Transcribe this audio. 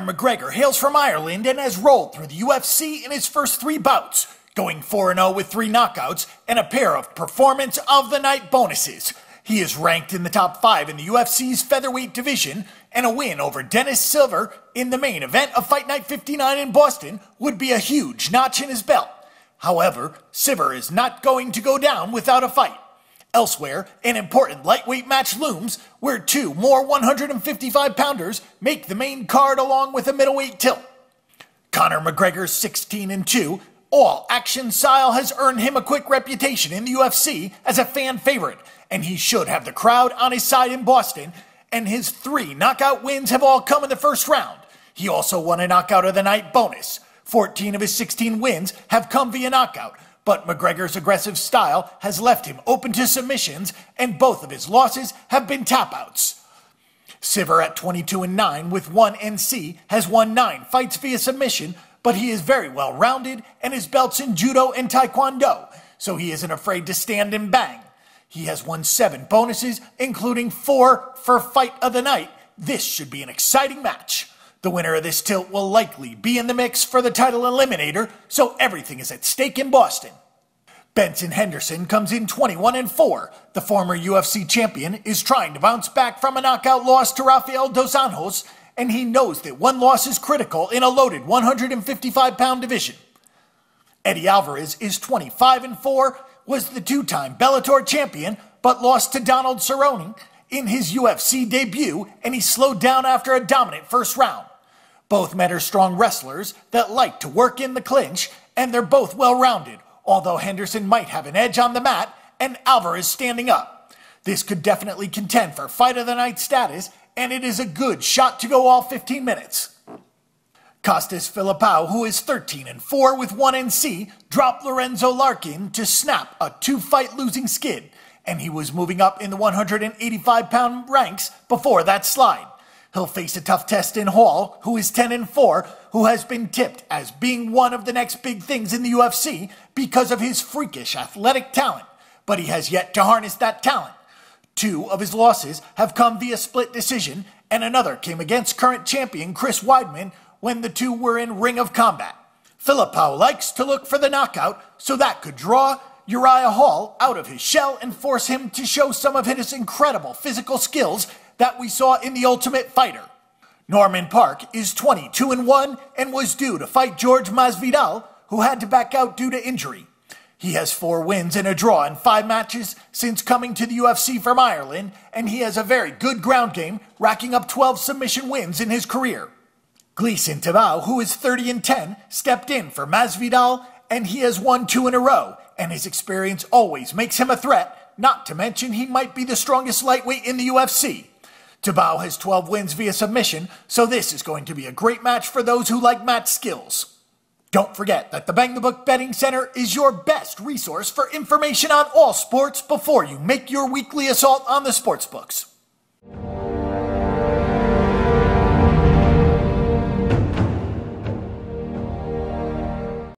McGregor hails from Ireland and has rolled through the UFC in his first 3 bouts, going 4-0 with 3 knockouts and a pair of Performance of the Night bonuses. He is ranked in the top 5 in the UFC's featherweight division, and a win over Denis Siver in the main event of Fight Night 59 in Boston would be a huge notch in his belt. However, Siver is not going to go down without a fight. Elsewhere, an important lightweight match looms, where 2 more 155-pounders make the main card along with a middleweight tilt. Conor McGregor's 16-2 all-action style has earned him a quick reputation in the UFC as a fan favorite, and he should have the crowd on his side in Boston, and his 3 knockout wins have all come in the first round. He also won a knockout of the night bonus. 14 of his 16 wins have come via knockout, but McGregor's aggressive style has left him open to submissions, and both of his losses have been tap-outs. Siver at 22-9 with 1 NC has won 9 fights via submission, but he is very well rounded and his belts in judo and taekwondo, so he isn't afraid to stand and bang. He has won 7 bonuses, including 4 for Fight of the Night. This should be an exciting match. The winner of this tilt will likely be in the mix for the title eliminator, so everything is at stake in Boston. Benson Henderson comes in 21-4. The former UFC champion is trying to bounce back from a knockout loss to Rafael dos Anjos, and he knows that one loss is critical in a loaded 155-pound division. Eddie Alvarez is 25-4, was the 2-time Bellator champion, but lost to Donald Cerrone in his UFC debut, and he slowed down after a dominant first round. Both men are strong wrestlers that like to work in the clinch, and they're both well-rounded, although Henderson might have an edge on the mat and Alvarez standing up. This could definitely contend for Fight of the Night status, and it is a good shot to go all 15 minutes. Costas Filipao, who is 13-4 with 1 NC, dropped Lorenzo Larkin to snap a 2-fight losing skid, and he was moving up in the 185-pound ranks before that slide. He'll face a tough test in Hall, who is 10-4, who has been tipped as being one of the next big things in the UFC because of his freakish athletic talent, but he has yet to harness that talent. 2 of his losses have come via split decision, and another came against current champion Chris Weidman when the 2 were in Ring of Combat. Filipao likes to look for the knockout, so that could draw Uriah Hall out of his shell and force him to show some of his incredible physical skills that we saw in The Ultimate Fighter. Norman Park is 22-1 and was due to fight George Masvidal, who had to back out due to injury. He has 4 wins and a draw in 5 matches since coming to the UFC from Ireland, and he has a very good ground game, racking up 12 submission wins in his career. Gleison Tibau, who is 30-10, stepped in for Masvidal, and he has won 2 in a row, and his experience always makes him a threat, not to mention he might be the strongest lightweight in the UFC. Tibau has 12 wins via submission, so this is going to be a great match for those who like match skills. Don't forget that the Bang the Book Betting Center is your best resource for information on all sports before you make your weekly assault on the sportsbooks.